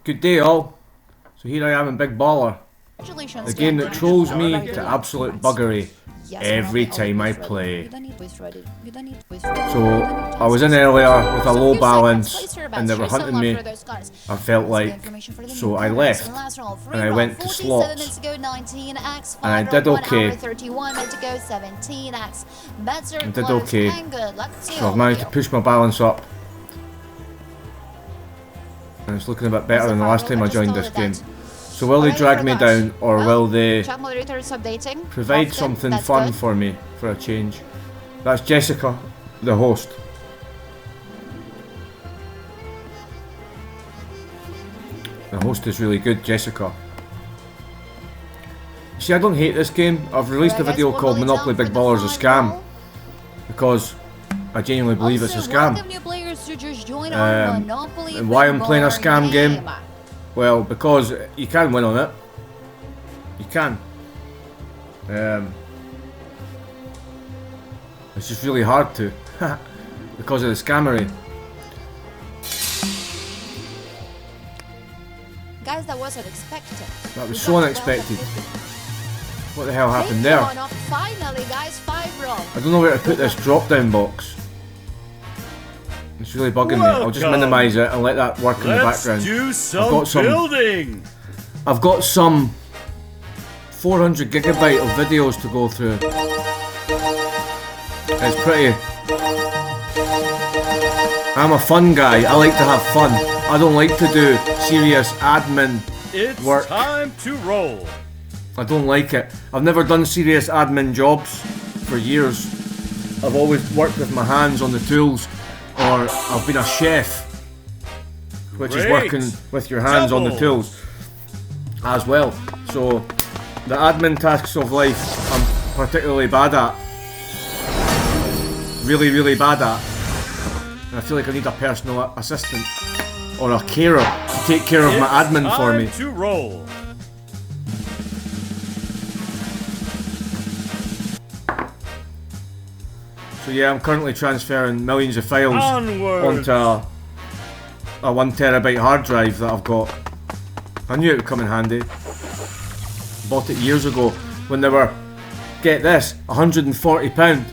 Good day all. So here I am in Big Baller, the game that trolls me to absolute buggery every time I play. So I was in earlier with a low balance and they were hunting me, I felt like, so I left and I went to slots and I did okay. So I've managed to push my balance up. And it's looking a bit better than the last time I joined this game. So will they drag me down, or will they provide something fun for me for a change? That's Jessica, the host. The host is really good, Jessica. See, I don't hate this game. I've released a video called Monopoly Big Baller's a Scam, because I genuinely believe it's a scam. And why I'm playing a scam game? Well, because you can win on it. You can. It's just really hard to. Because of the scammery. Guys, that was unexpected. That was so unexpected. What the hell happened there? Finally, guys, 5 wrong. I don't know where to put this drop down box. It's really bugging me. I'll just minimise it and let that work in the background. I've got some 400 gigabyte of videos to go through. It's pretty. I'm a fun guy. I like to have fun. I don't like to do serious admin work. It's time to roll. I don't like it. I've never done serious admin jobs for years. I've always worked with my hands on the tools. Or I've been a chef, which is working with your hands on the tools as well. So the admin tasks of life I'm particularly bad at. Really, really bad at. And I feel like I need a personal assistant or a carer to take care of my admin for me. To roll. So yeah, I'm currently transferring millions of files onto a 1 terabyte hard drive that I've got. I knew it would come in handy. Bought it years ago when they were, get this, £140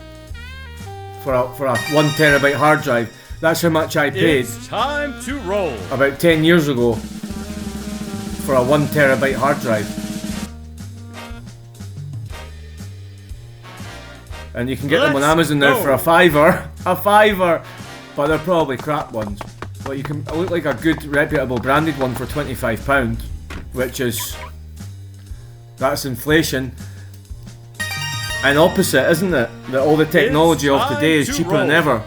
for a 1 terabyte hard drive. That's how much I paid. It's time to roll. About 10 years ago for a 1 terabyte hard drive. And you can get them on Amazon now for a £5. A £5! But they're probably crap ones. But you can look like a good reputable branded one for £25, which is, that's inflation. And opposite, isn't it? That all the technology of today is cheaper than ever.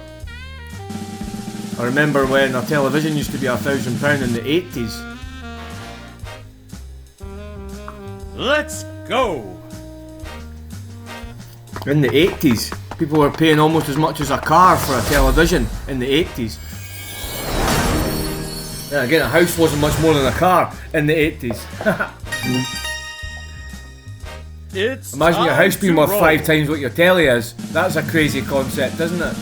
I remember when a television used to be £1,000 in the 80s. Let's go! In the 80s, people were paying almost as much as a car for a television in the 80s. Then again, a house wasn't much more than a car in the 80s. Imagine your house being worth 5 times what your telly is. That's a crazy concept, isn't it?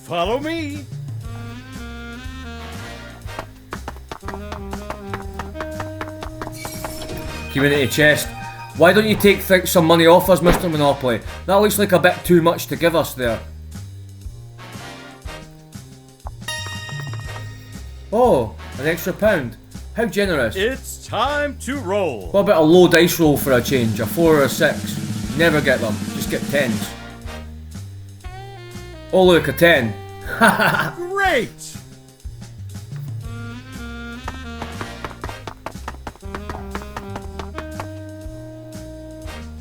Follow me. Community chest. Why don't you take some money off us, Mr. Monopoly? That looks like a bit too much to give us there. Oh, an extra £1. How generous. It's time to roll. What about a low dice roll for a change? A 4 or a 6? Never get them. Just get 10s. Oh look, a 10. Great!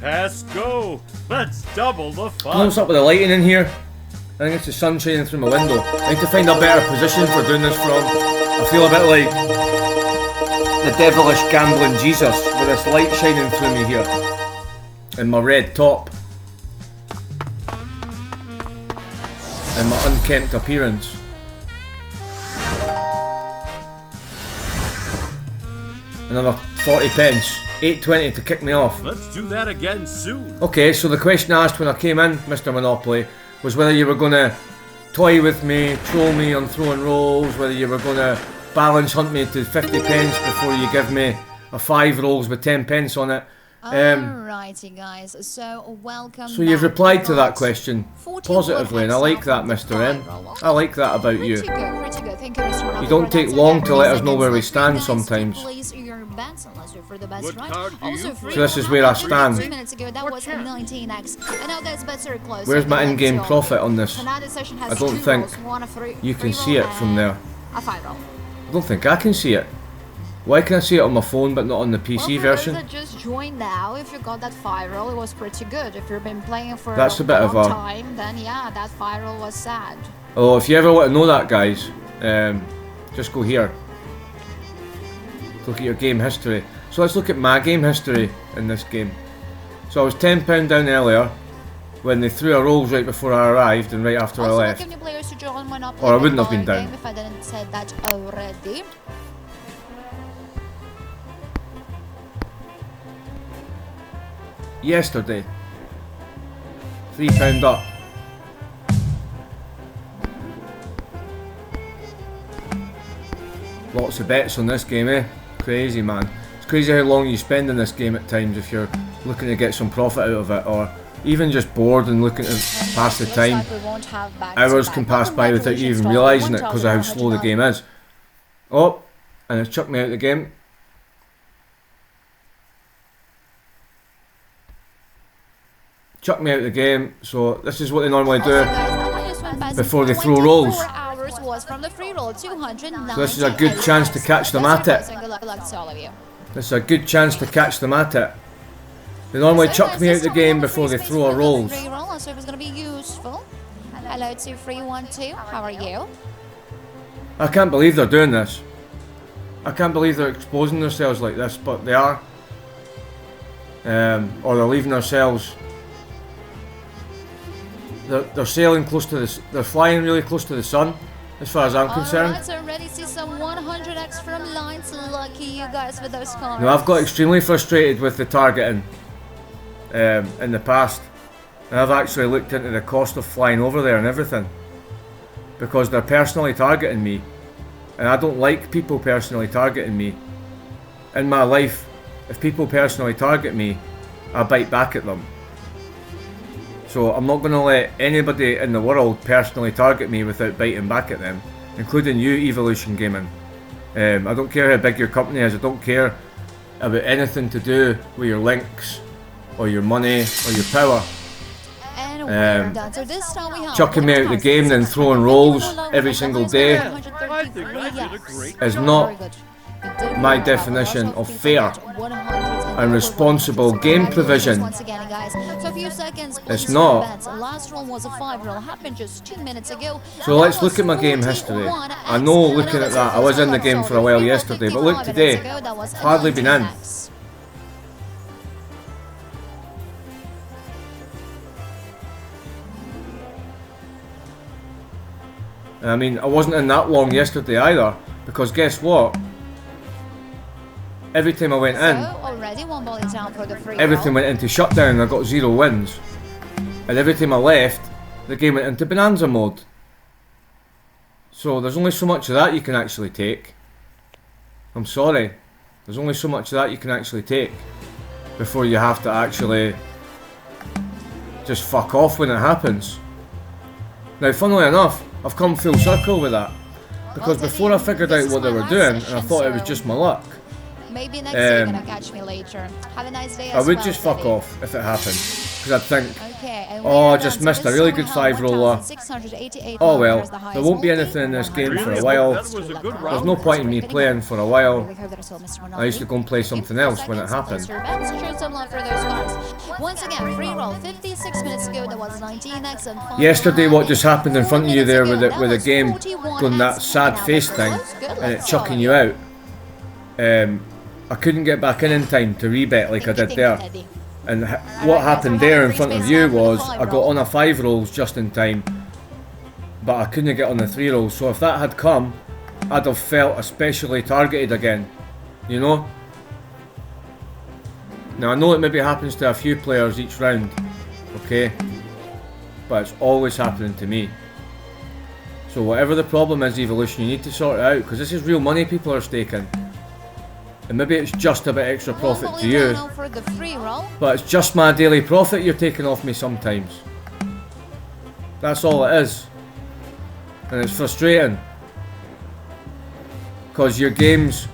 Pass go! Let's double the fun! What's up with the lighting in here? I think it's the sun shining through my window. I need to find a better position for doing this from. I feel a bit like the devilish gambling Jesus with this light shining through me here. And my red top. And my unkempt appearance. Another 40 pence. 8.20 to kick me off. Let's do that again soon. Okay, so the question I asked when I came in, Mr. Monopoly, was whether you were going to toy with me, troll me on throwing rolls, whether you were going to balance hunt me to 50 pence before you give me a 5 rolls with 10 pence on it. Alrighty guys, so welcome. So you've back. replied to that But question 41 positively, and I like that, example Mr. M. viral. I like that about you. Pretty good. Thank you, Mr. Ronaldo, You don't for take that. long So to let us yeah, know where we please, stand guys, sometimes. place your bets and let's go for the best, What right? card do you Also, play? free So this is roll where I happened stand. 2 minutes ago. That was 19x. And now guys, bets are close. Where's So my let's in-game go. profit on this? Tonight's session has I don't 2 think rolls, one a free you can roll see it from and there. A 5 roll. I don't think I can see it. Why can I see it on my phone but not on the Well, PC for version? those that just joined now, if you got that 5 roll, it was pretty good. If you've been playing for That's a bit of long a- time, then yeah, that 5 roll was sad. Oh, if you ever want to know that, guys, just go here. Look at your game history. So let's look at my game history in this game. So I was £10 down earlier when they threw a rolls right before I arrived and right after I Also, left. welcome new players to join when I Or I wouldn't have been down. game if I didn't say that already. Yesterday, £3 up. Lots of bets on this game, eh? Crazy, man. It's crazy how long you spend in this game at times if you're looking to get some profit out of it, or even just bored and looking to pass the Looks time. like we won't have back to Hours back. can pass Welcome by back, without you Legends even Star. realising it because of how slow the $1,100. game is. Oh, and it's chucked me out of the game. Chucked me out of the game, so this is what they normally Also, do. guys, now I just went past before they throw 24 rolls. hours was from the free roll, 290. So this is a good chance to catch them at it. Good luck to all of you. This is a good chance to catch them at it. They normally So, chuck guys, me out let's the talk game about before free they space throw a for the rolls. free roll. So it's going to be useful. Hello to 312. How are you? I can't believe they're doing this. I can't believe they're exposing themselves like this, but they are. Or they're leaving themselves. They're sailing close to the. They're flying really close to the sun, as far as I'm concerned. Alright, so already see some 100x from lines. Lucky you guys with those cards. Now I've got extremely frustrated with the targeting in the past, and I've actually looked into the cost of flying over there and everything, because they're personally targeting me, and I don't like people personally targeting me. In my life, if people personally target me, I bite back at them. So I'm not going to let anybody in the world personally target me without biting back at them, including you, Evolution Gaming. I don't care how big your company is, I don't care about anything to do with your links, or your money, or your power. And we're done. So this time we have Chucking me out the game, then throwing rolls every single day I think I did a great is not my definition of fair and responsible game provision. Once again, guys. So a few seconds, It's please, not. events. Last roll was a 5 roll. Happened just 2 minutes ago. So let's look at my game history. I know, looking at that, I was in the game for a while yesterday, but look today, hardly been in. I mean, I wasn't in that long yesterday either, because guess what? Every time I went in, Already one ball is down for the free everything roll. went into shutdown and I got 0 wins. And every time I left, the game went into bonanza mode. So there's only so much of that you can actually take. I'm sorry. There's only so much of that you can actually take before you have to actually just fuck off when it happens. Now, funnily enough, I've come full circle with that. Because before I figured out what they were doing, and I thought it was just my luck, Maybe next year you're gonna catch me later. Have a nice day. I would just fuck off if it happened. Because I'd think, Okay, and oh, I we're just done. missed So a this really time we good have 5-roller. 1,688 Oh well, numbers, the highest there won't be multi, anything in this game for a Really? while. That was a good There's round. no point in me playing for a while. Really hope that it's all Mr. Ronaldo. I used to go and play something else when it happened. Show some love for those cards. Once again, free roll. 56 minutes ago, there was 19x and 5. Yesterday, what just happened in front of you there with That the was game 41 going that X. sad Now face the thing close. Good and it luck, chucking all you of out. I couldn't get back in time to rebet like I did Thank you, there. Teddy. And what happened there in front of you was I got on a 5 rolls just in time, but I couldn't get on the 3 rolls. So if that had come, I'd have felt especially targeted again, you know? Now I know it maybe happens to a few players each round, okay? But it's always happening to me. So whatever the problem is, Evolution, you need to sort it out, because this is real money people are staking. And maybe it's just a bit extra profit to you, for the free roll. but it's just my daily profit you're taking off me sometimes. That's all it is. And it's frustrating. Because your games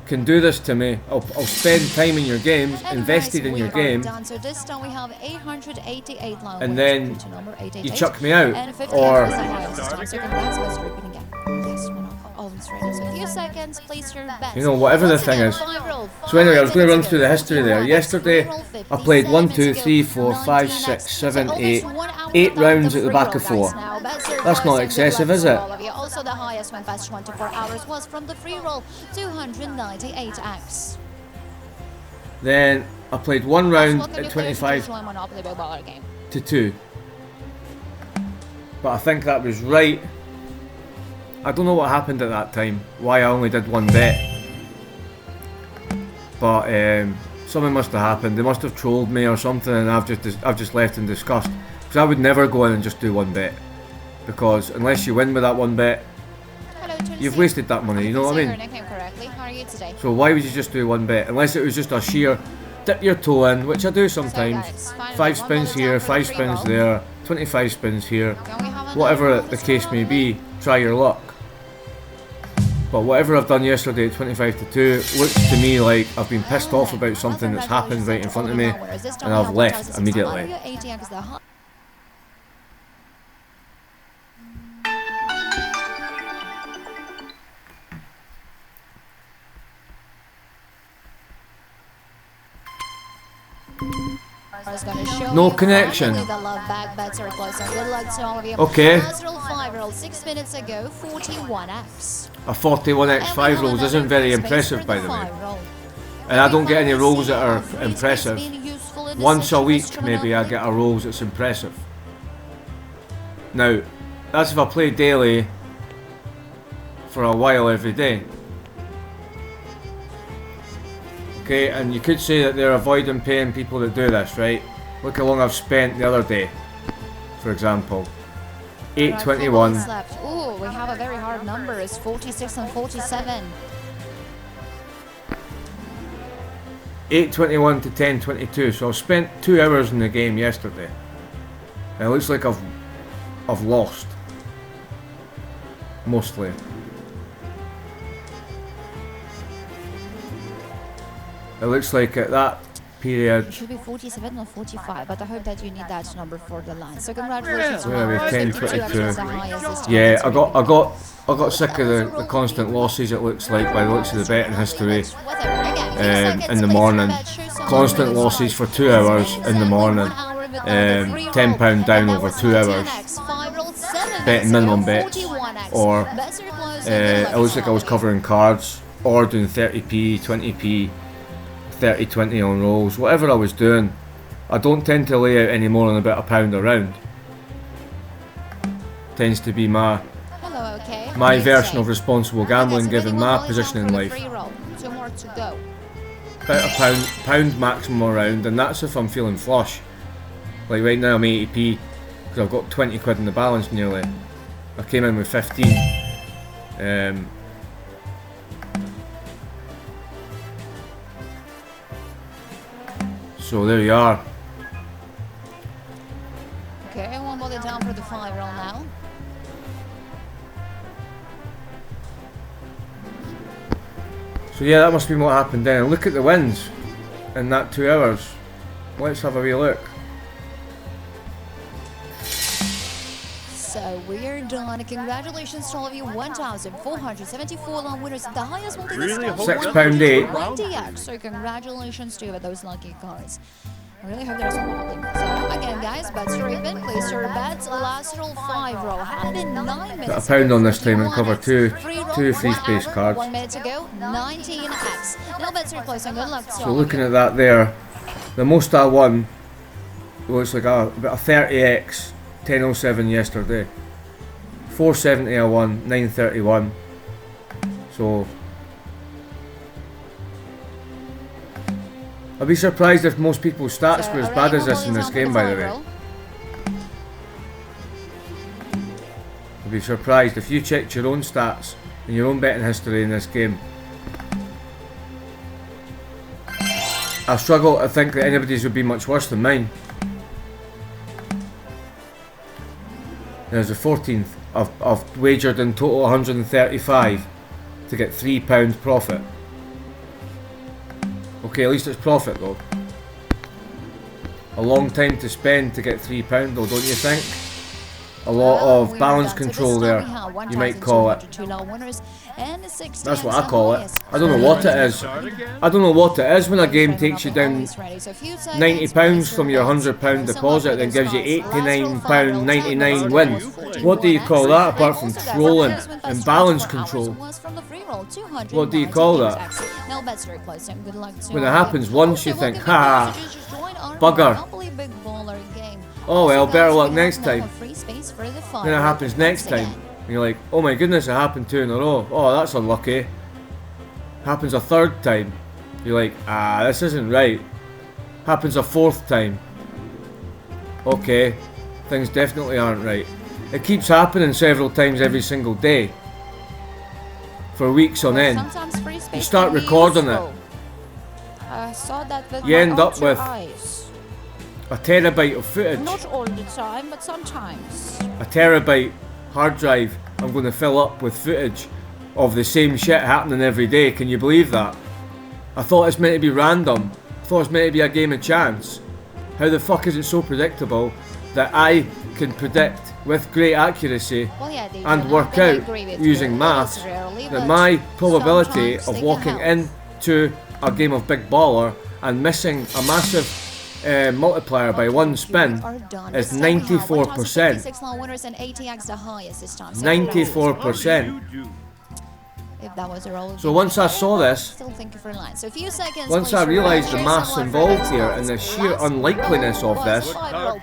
can do this to me. I'll spend time in your games, And invested guys, in your we are game, done. So this time we have 888 line and winners then to number 888. you chuck me out. And 50 Or is the highest this time. So congrats, let's repeat again. Yes, we're not almost ready. So a few seconds, place your bets. you know, whatever the Once thing again, is. five roll, So anyway, I was going to run 5 through the minutes history ago. there. Yesterday, Free roll, I played 57 1, 2, minutes 3, ago, 4, 5, 19 6, X. 7, So 8. almost 1 hour 8 without rounds the at the free back roll, of guys. 4. Now, bets are That's not closing. Good excessive, luck is to it? all of you. Also, the highest went past 24 hours was from the free roll, 298x. Then I played one round Welcome at your players 25 to Monopoly Big Baller game. to 2. But I think that was right. I don't know what happened at that time, why I only did one bet. But something must have happened. They must have trolled me or something, and I've just left in disgust. Because I would never go in and just do one bet. Because unless you win with that one bet, Hello, you've wasted that money, you know what I Say mean? your nickname correctly. How are you today? So why would you just do one bet? Unless it was just a sheer dip your toe in, which I do sometimes. guys, finally, 5 one spins more here, down for the 5 free spins roll. there, 25 spins here. Can we have another Whatever roll the this case time? may be, try your luck. But whatever I've done yesterday at 25 to 2 looks to me like I've been pissed off about something that's happened right in front of me, and I've left immediately. No connection. Okay. Last roll 5 roll 6 minutes ago, 41x. A 41x 5 rolls isn't very impressive, by the way. And I don't get any rolls that are impressive. Once a week maybe I get a rolls that's impressive. Now, that's if I play daily for a while every day. Okay, and you could say that they're avoiding paying people that do this, right? Look how long I've spent the other day, for example. 821. Ooh, we have a very hard number. It's 46 and 47. 821 to 1022. So I've spent 2 hours in the game yesterday. And it looks like I've lost. Mostly. It looks like at that period. It should be 47 or 45, but I hope that you need that number for the line. So congratulations. Yeah, we have 10, 52 22. is the highest this time. Yeah, That's I really got sick of the constant losses, it looks like, by the looks of the betting history in the morning. Constant losses for 2 hours in the morning. £10 down over 2 hours. Betting minimum bets. Or it looks like I was covering cards, or doing 30p, 20p, 30-20 on rolls, whatever I was doing. I don't tend to lay out any more than about £1 a round. Tends to be my version of responsible gambling, given my position in life. Two more to go. About £1 maximum a round, and that's if I'm feeling flush. Like right now I'm 80p because I've got 20 quid in the balance nearly. I came in with 15. So there you are. Okay, one more down for the 5 roll now. So yeah, that must be what happened then. Look at the wins in that 2 hours. Let's have a wee look. So we're done. Congratulations to all of you. 1,474 long winners. The highest one this time. £6.8. 20x. So congratulations to you with those lucky cards. I really hope there's some problem. So again, guys, bets are even. Place your bets. Last roll 5 roll. Had in 9 minutes. Got £1 on this time and cover two free space cards. 1 minute to go. 19x. No bets are closing. Good luck to So all of looking you. at that there, the most I won looks like about a 30x, 10.07 yesterday. 470 I won, 931. So I'd be surprised if most people's stats were as bad as this in this game, by the way. You'll be surprised if you checked your own stats and your own betting history in this game. I struggle to think that anybody's would be much worse than mine. There's the 14th. I've wagered in total 135 to get £3 profit. Okay, at least it's profit though. A long time to spend to get £3 though, don't you think? A lot of balance control there, you might call it. That's what I call it. I don't know what it is. I don't know what it is when a game takes you down £90 from your £100 deposit and gives you £89.99 win. What do you call that apart from trolling and balance control? What do you call that? When it happens once you think, ha, bugger. Oh well, better luck next time. Then it happens next time. And you're like, oh my goodness, it happened 2 in a row. Oh, that's unlucky. Happens a 3rd time. You're like, this isn't right. Happens a 4th time. Okay, things definitely aren't right. It keeps happening several times every single day. For weeks on end. You start recording it. You end up with a terabyte of footage. Not all the time, but sometimes. A terabyte hard drive I'm going to fill up with footage of the same shit happening every day. Can you believe that? I thought it's meant to be random. I thought it's meant to be a game of chance. How the fuck is it so predictable that I can predict with great accuracy and work out using maths that my probability of walking into a game of Big Baller and missing a massive multiplier by 1 spin is 94%. 94%. So once I saw this, once I realised the maths involved here and the sheer unlikeliness of this, I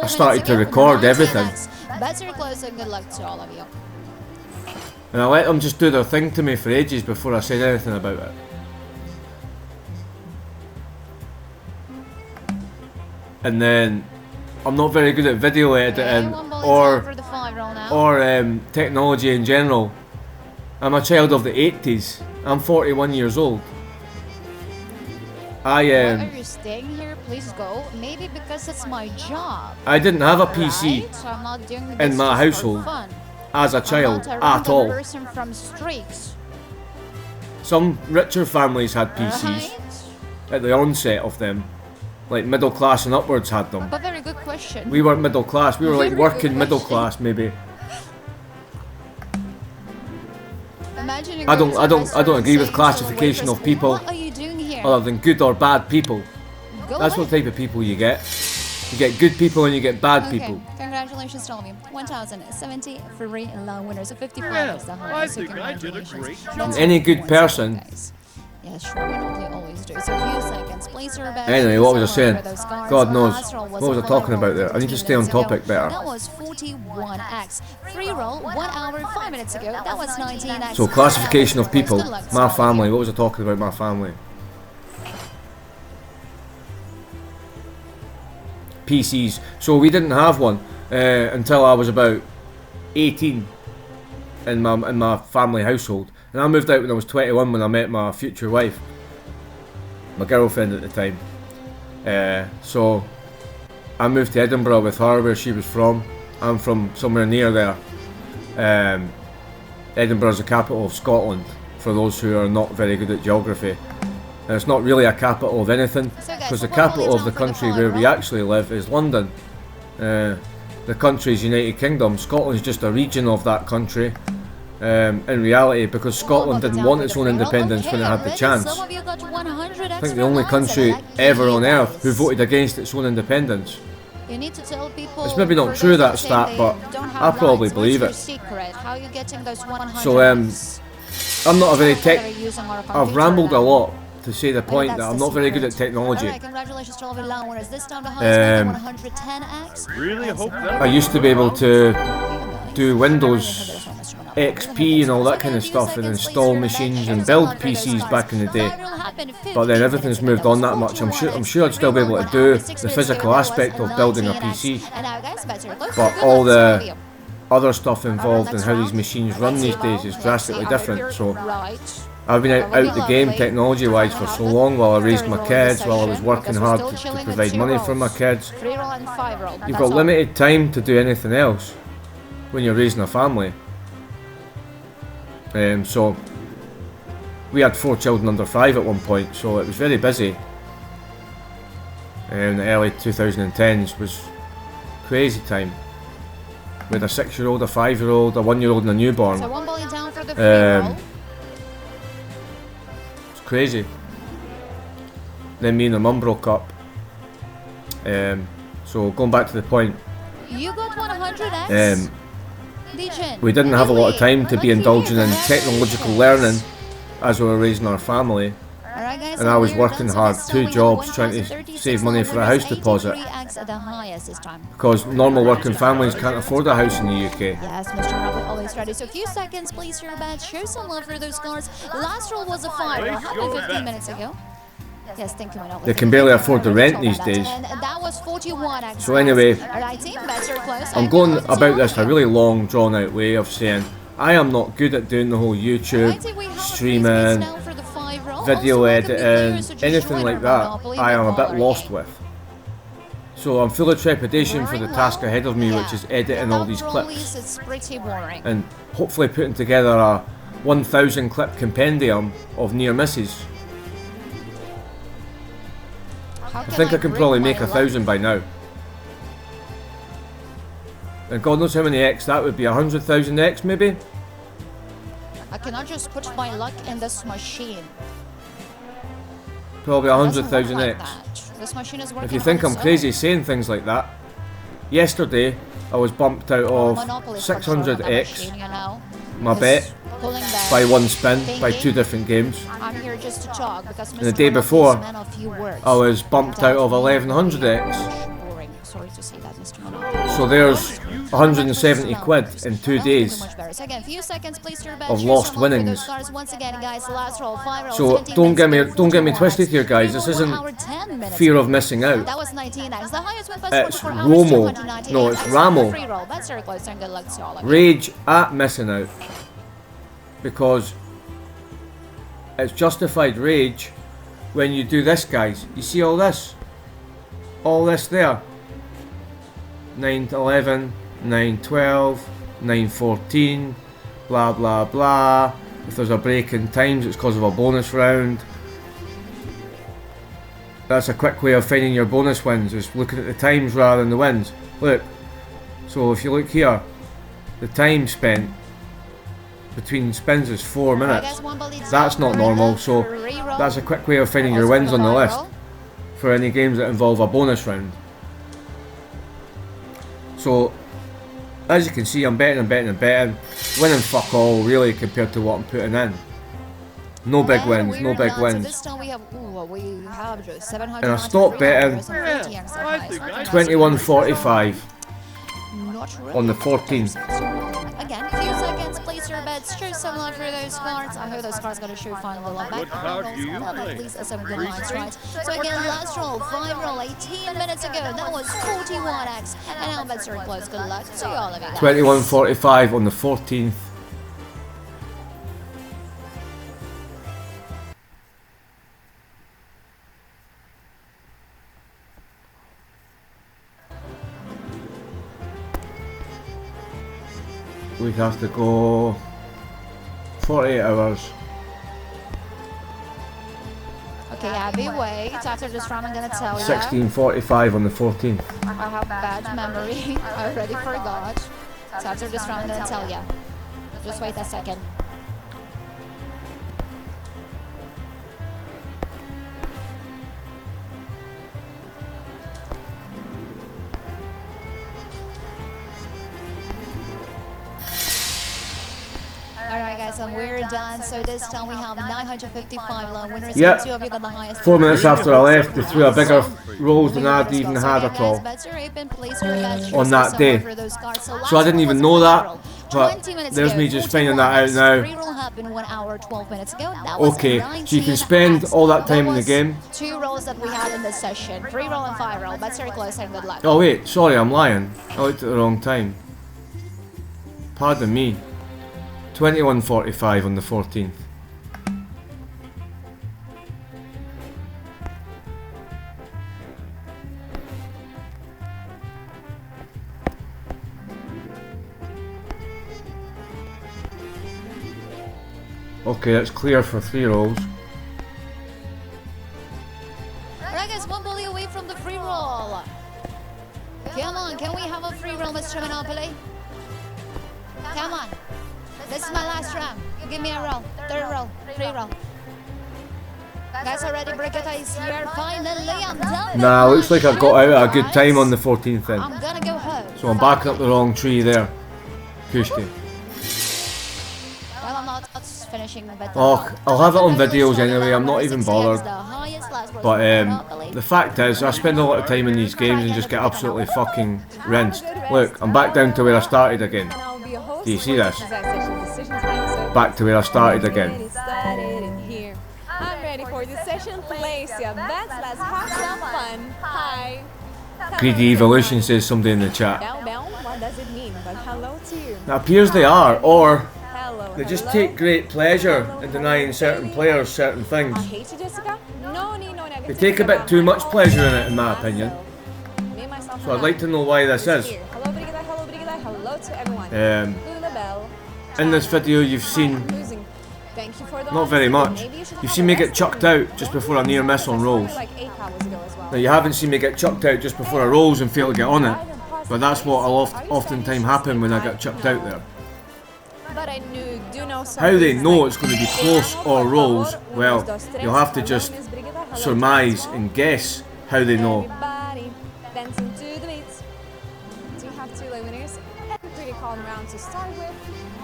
started to record everything. And I let them just do their thing to me for ages before I said anything about it. And then I'm not very good at video editing or technology in general. I'm a child of the 80s. I'm 41 years old. Why are you staying here? Please go. Maybe because it's my job. I didn't have a PC right? So I'm not doing this in my household as a child at all. From streets. Some richer families had PCs at the onset of them. Like middle class and upwards had them. But very good question. We weren't middle class. We were like working middle class maybe. I don't agree with classification of people other than good or bad people. That's what type of people you get. You get good people and you get bad people. Congratulations to all of you. 1,070 free loan winners. So 55 is the highest. So congratulations. And any good person. Yeah, sure, we always do. So a few seconds. Place your bet. Anyway, what was I saying? God knows. What was I talking about there? I need to stay on topic better. That was 41x. Free roll 1 hour 5 minutes ago. That was 19x. So classification of people. My family. What was I talking about? My family. PCs. So we didn't have one until I was about 18 in my family household. And I moved out when I was 21 when I met my future wife, my girlfriend at the time. So I moved to Edinburgh with her, where she was from. I'm from somewhere near there. Edinburgh is the capital of Scotland, for those who are not very good at geography. And it's not really a capital of anything, because the capital of the country where we actually live is London. The country's United Kingdom. Scotland's just a region of that country. In reality, because Scotland didn't want its own independence when it had the chance. I think the only country ever on earth who voted against its own independence. It's maybe not true, that stat, but I probably believe it. So I'm not a very I've rambled a lot to say the point that I'm not very good at technology. I used to be able to do Windows XP and all that kind of stuff, and install machines and build PCs back in the day. But then everything's moved on that much. I'm sure I'd still be able to do the physical aspect of building a PC. But all the other stuff involved in how these machines run these days is drastically different. So I've been out the game technology-wise for so long while I raised my kids, while I was working hard to provide money for my kids. You've got limited time to do anything else when you're raising a family. So we had 4 children under 5 at one point, so it was very busy. The early 2010s was crazy time. We had a 6-year-old, a 5-year-old, a 1-year-old and a newborn. So 1 bowling down for the free roll. It's crazy. Then me and the mum broke up. So going back to the point, You got 100x. we didn't have a lot of time to be indulging in technological learning as we were raising our family, and I was working hard, 2 jobs, trying to save money for a house deposit, because normal working families can't afford a house in the UK. Yes, Mr. Robert, always ready. So a few seconds, please, your bet. Show some love for those cards. Last roll was a 5. It happened 15 minutes ago. Yes, thank you, They can barely afford the rent these days. And that was 41. So anyway, Alright, team bets are close. I'm going about this a really long, drawn-out way of saying I am not good at doing the whole YouTube, streaming, video editing, anything like that. I am a bit lost with. So I'm full of trepidation for the task ahead of me, which is editing all these clips and hopefully putting together a 1,000 clip compendium of near misses. I think I can probably make 1,000 by now. And God knows how many X that would be, 100,000 X maybe? I cannot just put my luck in this machine. Probably 100,000 X. This machine is working. If you think I'm crazy saying things like that, yesterday I was bumped out of 600X, my bet, by 1 spin, by 2 different games. I'm here just to talk because And the day before, I was bumped out of 1100X. Sorry to see that, Mr. So there's 170 quid in 2 days of lost winnings. So don't get me twisted here, guys. This isn't fear of missing out. It's Romo. No, it's Ramo. Rage at missing out. Because it's justified rage when you do this, guys. You see all this? All this there. 9-11, 9-12, 9-14, blah blah blah. If there's a break in times, it's because of a bonus round. That's a quick way of finding your bonus wins, is looking at the times rather than the wins. Look, so if you look here, the time spent between spins is 4 minutes. That's not normal, so that's a quick way of finding your wins on the list for any games that involve a bonus round. So, as you can see, I'm betting, winning fuck all really compared to what I'm putting in. No big wins, no big wins. And I stopped betting 21.45 on the 14th. Again, a few seconds, place your bets, show some love for those cards. I hope those cards gonna show final love back. At least some good lines, right? So again, last roll, 5 roll, 18 minutes ago, that was 41x. And now bets are close. Good luck to all of you guys. 21.45 on the 14th. We have to go 48 hours. Okay, Abby, wait. After this round, I'm gonna tell you. 16.45 on the 14th. I have bad memory. I already forgot. So after this round, I'm gonna tell you. Just wait a second. Alright guys, and we're done. So this time we have 955 long winners. Yep. 2 of you got the highest. 4 minutes after I left, they threw a bigger rolls than I'd even had at all on that day. So I didn't even know that. But 20 minutes there's ago, me just 41 finding that out minutes. now. Free-roll happened 1 hour, 12 minutes ago. That was Okay, 19 so you can spend acts. all that time There in the was game. 2 rolls that we had in this session. 3-roll and 5-roll. That's very close and good luck. Oh wait, sorry, I'm lying. I looked at the wrong time. Pardon me. 21:45 on the 14th. Okay, that's clear for 3 rolls. Alright guys, 1 bully away from the free roll. Come on, can we have a free roll, Mr. Monopoly? Come on. This is my last round. Give me a roll. 3rd roll. Free roll. Guys are ready, break it ice here. Finally, I'm done. Nah, looks like I got out at a good time on the 14th then. I'm gonna go home. So I'm backing up the wrong tree there. Kushki. Well, I'm not finishing the bit. Oh, I'll have it on videos anyway, I'm not even bothered. But the fact is, I spend a lot of time in these games and just get absolutely fucking rinsed. Look, I'm back down to where I started again. Do you see this? Back to where I started again. I'm ready for this session. Place your bets. Let's have some fun. Hi. Greedy Evolution says somebody in the chat. Bell, what does it mean? But hello to you. It appears they are, or Hello. they just take great pleasure in denying certain players certain things. I hate you, Jessica. No. They take a bit too much pleasure in it, in my opinion. Me, myself, So I'd like to know why this is. Hello, Brigida. Hello to everyone. Bell. In this video you've seen, Losing. Thank you for the not very much, Maybe you should you've have seen me a get rest chucked day. out just before a near miss on rolls. Like 8 hours ago as well. Now you haven't seen me get chucked out just before I rolls and fail to get on it, but that's what will oftentimes happen when I get chucked out there. But I do know How they know it's going to be close or rolls, well, you'll have to just surmise and guess how they know. Everybody dancing to the beat. Do you have 2 lane winners? And pretty calm round to start with.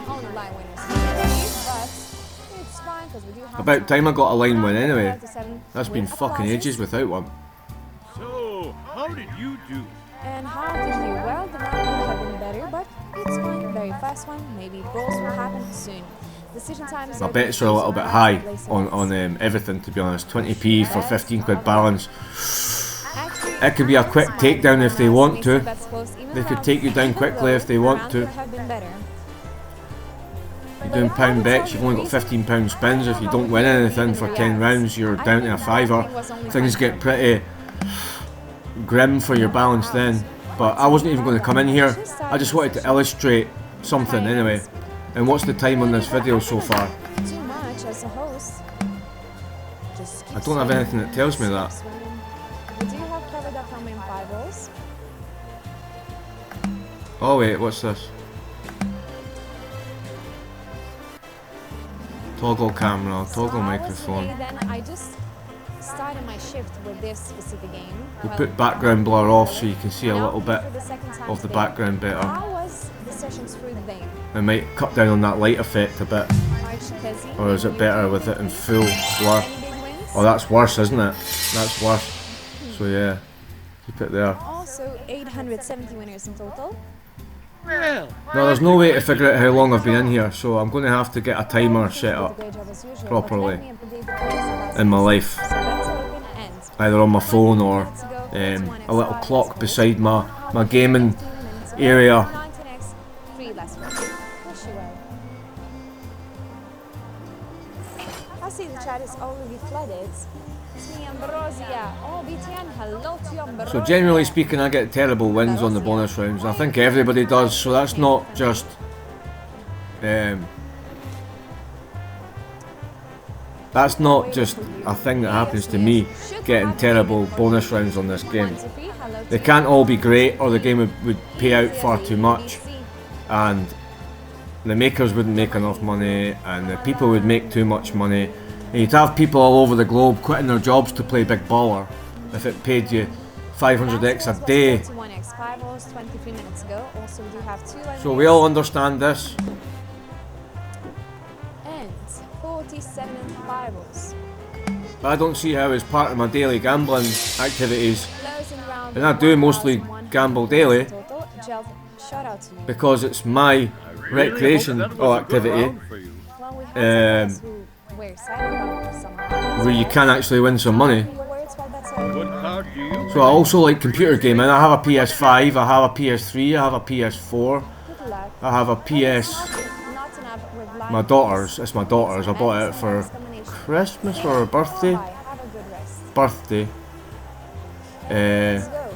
Only line winners. But it's fine because we do have About time I got a line win anyway. 7 That's been with fucking applauses. ages without one. So, how did you do? And how did you? Well, the round would have been better, but it's fine. Very fast one. Maybe balls will happen soon. Decision times. My bets are a little bit high on everything, to be honest. 20p for 15 quid balance. It could be a quick takedown if they want to. They could take you down quickly if they want to. You're doing pound bets, you've only got £15 spins. If you don't win anything for 10 rounds, you're down to a fiver. Things get pretty grim for your balance then. But I wasn't even going to come in here. I just wanted to illustrate something anyway. And what's the time on this video so far? Too much as a host. I don't have anything that tells me that. We do have covered up from in 5 rolls. Oh wait, what's this? Toggle camera, toggle microphone. Then I just started my shift with this specific game. We'll put background blur off so you can see a little bit for the second time of the today. background better. How was the sessions through the day? I might cut down on that light effect a bit. Or is it better with it in full blur? Any big wins? Oh, that's worse, isn't it? That's worse. So yeah, keep it there. Also 870 winners in total. Well, No, there's no way to figure out how long I've been in here, so I'm going to have to get a timer set up Great job as usual, properly but let me update the players. in my life. So that's open and Either on my phone or a little clock beside my gaming area. 19x, 3 less wins. Wish you well. I see the chat is already flooded. It's me, Ambrosia. Oh, BTN, hello to you, Ambrosia. So generally speaking, I get terrible wins on the bonus rounds, and I think everybody does, so that's not just a thing that happens to me, getting terrible bonus rounds on this game. They can't all be great, or the game would pay out far too much, and the makers wouldn't make enough money, and the people would make too much money. And you'd have people all over the globe quitting their jobs to play Big Baller if it paid you 500x a day. 21x, 5 rolls 23 minutes ago. Also, we do have 2 So we all understand this. and 47 and 5 rolls. But I don't see how as part of my daily gambling activities, Closing round and I do mostly gamble daily, total. Gel Shout out to you. because it's my recreation or activity Well, we have some who were excited about some where you can actually win some money. words, well, that's a What card do you So I also like computer gaming. I have a PS5, I have a PS3, I have a PS4, good luck. I have a PS. Not enough with My daughter's. It's my daughter's. I bought it for Christmas or her birthday. Have a good rest. Birthday.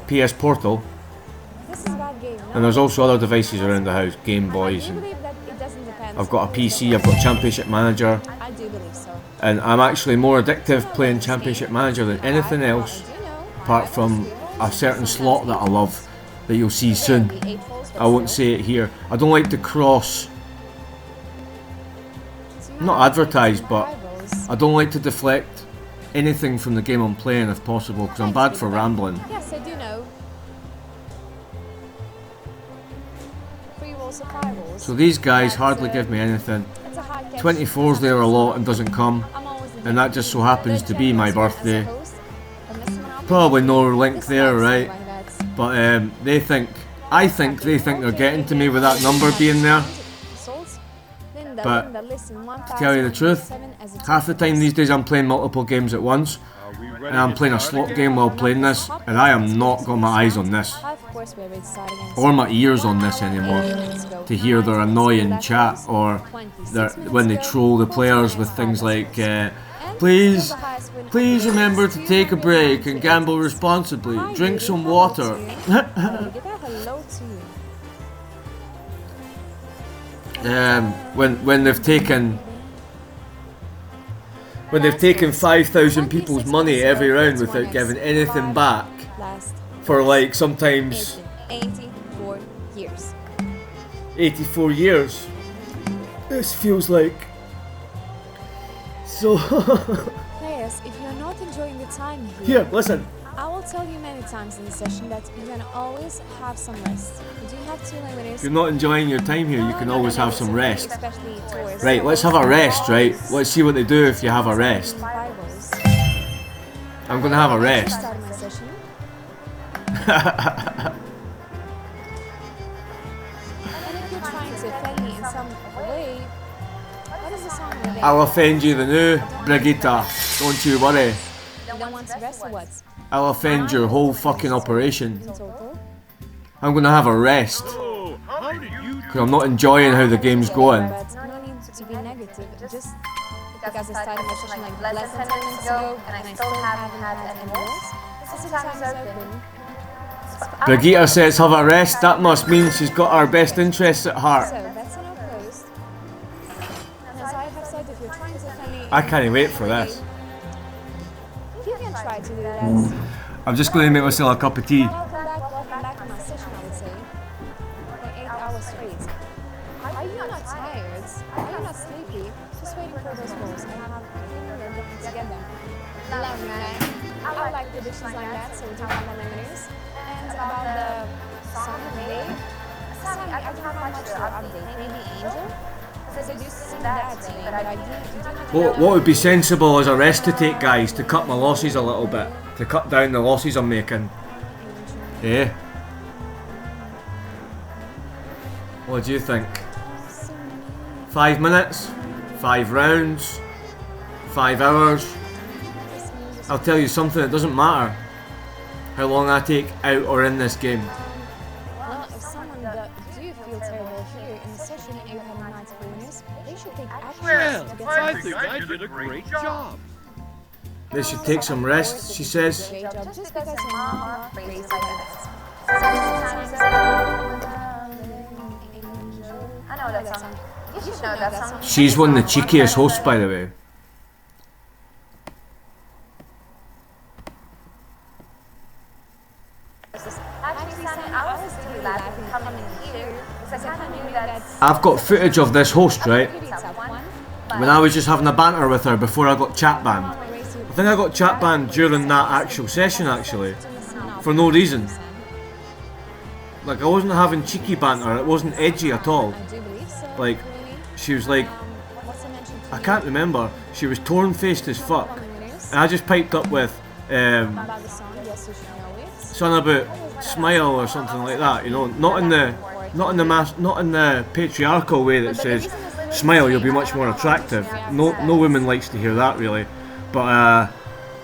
PS Portal. This is about game. And there's also other devices around the house, Game I Boys. do And believe that it doesn't depend. I've got a PC. I've got Championship Manager. I do believe so. And I'm actually more addictive playing Championship Manager than anything else, apart from a certain slot that I love that you'll see soon. I won't say it here. I don't like to cross, not advertise, but I don't like to deflect anything from the game I'm playing if possible, because I'm bad for rambling. Yes, I do know. Free rolls of fireballs. So these guys hardly give me anything. It's a hard catch. 24's there a lot and doesn't come, I'm always the and that just so happens to be my birthday. host of Mr. Monopoly. Probably no link This there, is right? like that. But they think they're getting to me with that number being there. But to tell you the truth, half the time these days I'm playing multiple games at once, and I'm playing a slot game while playing this, and I am not got my eyes on this or my ears on this anymore to hear their annoying chat or when they troll the players with things like please remember to take a break and gamble responsibly, drink some water. When they've taken 5,000 people's money every round without giving anything back for like sometimes 84 years. 84 years. This feels like so. Players, if you're not enjoying the time Here, listen. I will tell you many times in the session that you're gonna always have some rest. You do have two winners. If you're not enjoying your time here, you can always have some rest. Especially towards Right, let's have a rest, right? Let's see what they do if you have a rest. rivals. I'm gonna have a rest. Start my session. And if you're trying to offend me in some way, what is the song related? I'll offend you the new Brigitte. Don't you worry. You don't want to rest or what? I'll offend your whole fucking operation. In total? I'm gonna have a rest. Oh, how did you do? Because I'm not enjoying how the game's going. But no need to be negative. Just because I started my session like less than 10 minutes ago and I still haven't had any rolls. This is time is open. Brigitte says have a rest. That must mean she's got our best interests at heart. So that's an closed. And as I have said, if you're trying to offend me, I can't wait for this. you can try to do that. I'm just going to make myself a cup of tea. Welcome back to my session, I would say. For 8 hours straight. Are you not tired? Are you not sleepy? Just waiting for those rolls. I have to get them. Love, man. I like the dishes like that, so we do have one winners. And about the song of the day, Sammy, I don't have much to update. Maybe Angel? Because I do sing that to me, but I do What would be sensible as a rest to take, guys, to cut my losses a little bit, to cut down the losses I'm making. Yeah. What do you think? 5 minutes? 5 rounds? 5 hours? I'll tell you something, it doesn't matter how long I take out or in this game. Well, if someone do feel terrible here in the session and you have 94 winners, they should take action Well, to get I some think I did a great job. They should take some rest, she says. great job just because your mama raised you like that. I know that song. You should know that song. She's one of the cheekiest hosts, by the way. Actually, Sam, I was really laughing coming here because I kind of knew that I've got footage of this host, right? pretty tough one. When I was just having a banter with her before I got chat banned. I think I got chat banned during that actual session, actually. For no reason. Like, I wasn't having cheeky banter, it wasn't edgy at all. I do believe so. Like, she was like, What's the mention to I can't remember, she was torn-faced as fuck. winners? And I just piped up with, About the song, yes, you should know it. something about smile or something like that, you know, not in the, not in the patriarchal way that says, smile, you'll be much more attractive. No woman likes to hear that really. But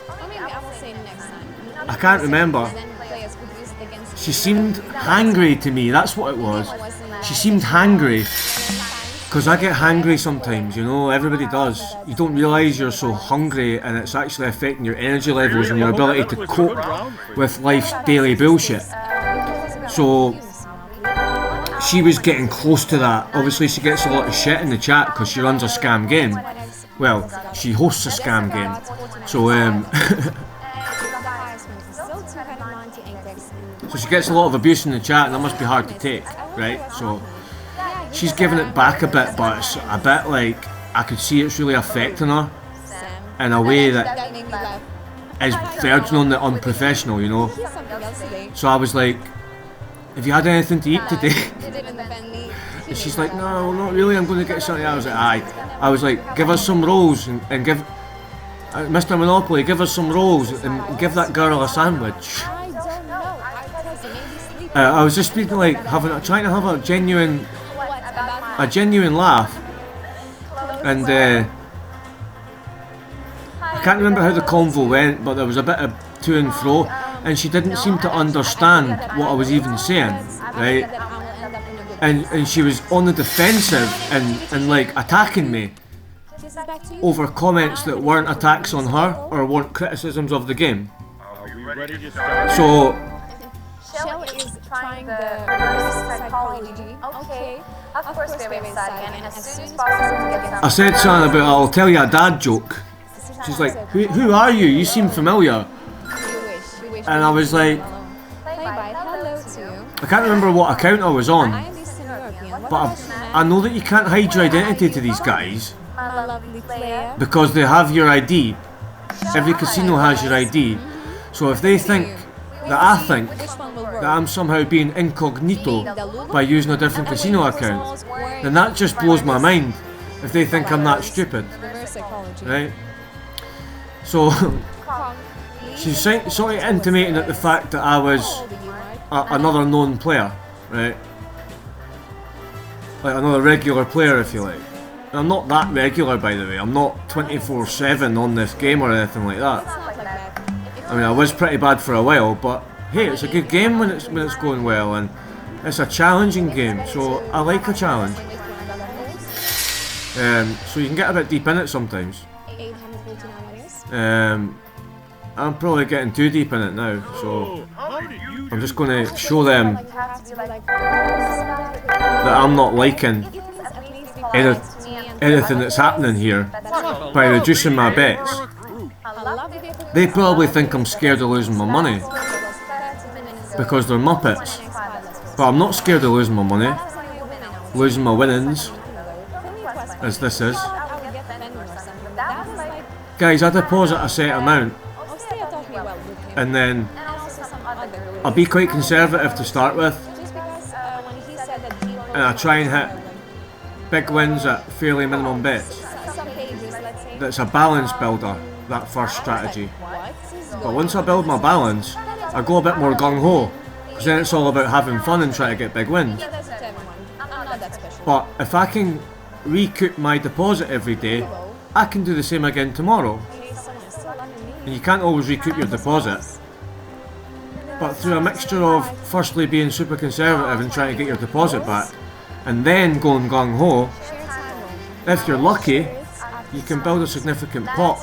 Or maybe I will say next time. I can't remember. Players could use it against She seemed hangry to me. That's what it was. She seemed hangry. Because I get hangry sometimes, you know, everybody does. You don't realise you're so hungry and it's actually affecting your energy levels and your ability to cope with life's daily bullshit. So, she was getting close to that. Obviously she gets a lot of shit in the chat because she runs a scam game. Well, she hosts a scam game. So, so she gets a lot of abuse in the chat and that must be hard to take, right? So, she's giving it back a bit, but it's a bit like I could see it's really affecting her in a way that is verging on the unprofessional, you know. So I was like, have you had anything to eat today? And she's like, no, not really, I'm going to get something. I was like, aye. I was like, give us some rolls and give Mr. Monopoly, give us some rolls and give that girl a sandwich. I was just speaking like trying to have a genuine laugh, and I can't remember how the convo went, but there was a bit of to and fro, and she didn't seem to understand what I was even saying, right? And she was on the defensive and like attacking me over comments that weren't attacks on her or weren't criticisms of the game. So Shell is trying the reverse psychology. Okay, of course we're excited, and as soon as possible to get I said something about I'll tell you a dad joke. She's like, who are you? You seem familiar. And I was like, I can't remember what account I was on, but I know that you can't hide your identity to these guys because they have your ID. Every casino has your ID. So if they think that I think that I'm somehow being incognito by using a different casino account, then that just blows my mind if they think I'm that stupid, right? So she's sort of intimating at the fact that I was another known player, right? Like another regular player, if you like. And I'm not that regular, by the way. I'm not 24/7 on this game or anything like that. I mean, I was pretty bad for a while, but hey, it's a good game when it's going well, and it's a challenging game, so I like a challenge. So you can get a bit deep in it sometimes. I'm probably getting too deep in it now, so I'm just going to show them that I'm not liking anything that's happening here by reducing my bets. They probably think I'm scared of losing my money because they're muppets, but I'm not scared of losing my money, losing my winnings, as this is. Guys, I deposit a set amount and then I'll be quite conservative to start with, and I try and hit big wins at fairly minimum bets. That's a balance builder, that first strategy. But once I build my balance, I go a bit more gung-ho, because then it's all about having fun and trying to get big wins. But if I can recoup my deposit every day, I can do the same again tomorrow. And you can't always recoup your deposit, but through a mixture of firstly being super conservative and trying to get your deposit back, and then going gung-ho, if you're lucky, you can build a significant pot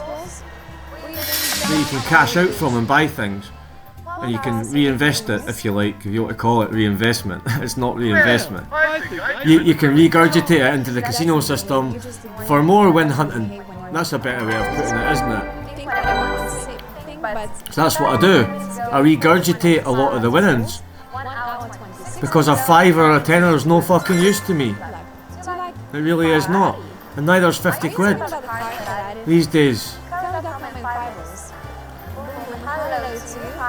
that you can cash out from and buy things, and you can reinvest it if you like, if you want to call it reinvestment. It's not reinvestment. You can regurgitate it into the casino system for more win hunting. That's a better way of putting it, isn't it? So that's what I do. I regurgitate a lot of the winnings because a fiver or a tenner is no fucking use to me. It really is not. And neither's 50 quid these days.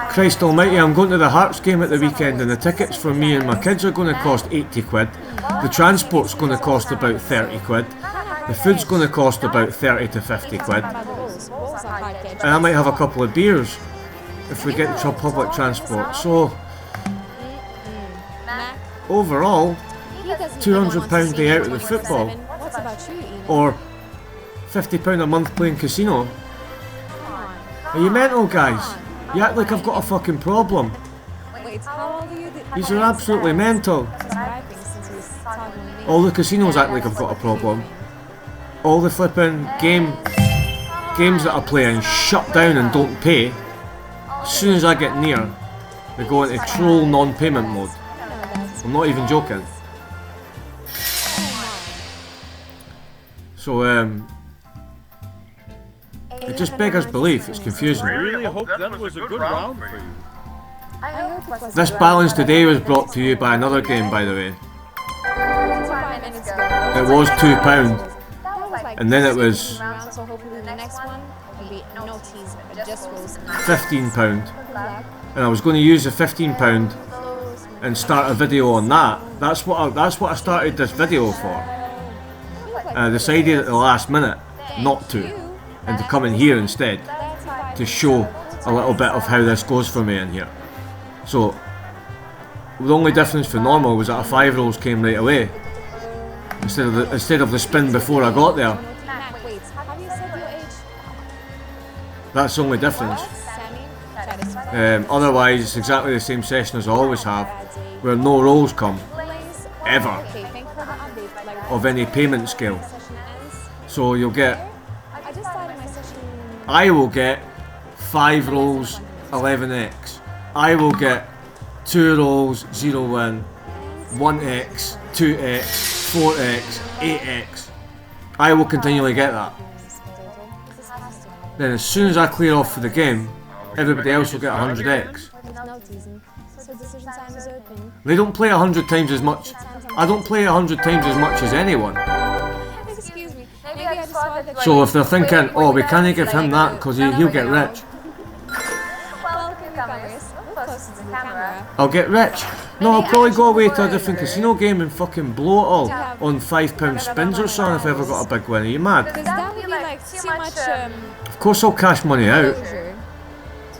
Christ almighty, I'm going to the Hearts game at the weekend and the tickets for me and my kids are going to cost 80 quid. The transport's going to cost about 30 quid. The food's going to cost about 30 to 50 quid. And I might have a couple of beers if we get to public transport. So overall, He doesn't £200 even want to see day out of me the football. 24/7. What's about you, Ian? or £50 a month playing casino. Come on. Are you mental, guys? You act like I've got a fucking problem. Wait, how old are you? These are absolutely mental. Subscribing since we was talking with me. All the casinos act like I've got a problem. All the flipping games that I play and shut down and don't pay, as soon as I get near, they go into troll non-payment mode. I'm not even joking. So it just beggars belief. It's confusing. I really hope that was a good round for you. I hope it was This balance today was brought to you by another game, by the way. 25 minutes ago. It was £2, That was like and then it was round, so hopefully the next one will be no teas, but just rolls. £15, Good luck. and I was going to use the £15 and start a video on that. That's what I started this video for. And I decided at the last minute not to, and to come in here instead to show a little bit of how this goes for me in here. So the only difference for normal was that a 5 rolls came right away instead of the spin before I got there. Mac, wait, have you said your age? That's the only difference. Sammy? Try to spell. Otherwise, it's exactly the same session as I always have, where no rolls come Place. ever Okay, thank you for the update. Like, of any payment scale. session ends. So you'll get, I just started my session. I will get 5 rolls 11x. I will get 2 rolls 0 win, 1x, 2x, 4x, 8x. I will continually get that. Then as soon as I clear off for the game, everybody else will get 100x. No teasing. So decision time is open. They don't play 100 times as much. I don't play 100 times as much as anyone. Excuse me. Maybe I just wanted to. So if they're thinking, oh, we can't give him that because he'll get rich, Welcome, newcomers. Move closer to the camera. I'll get rich. No, I'll probably go away to a different casino game and fucking blow it all on £5 spins or something if I ever got a big win. Are you mad? Because that would be like too much Of course I'll cash money out, closure.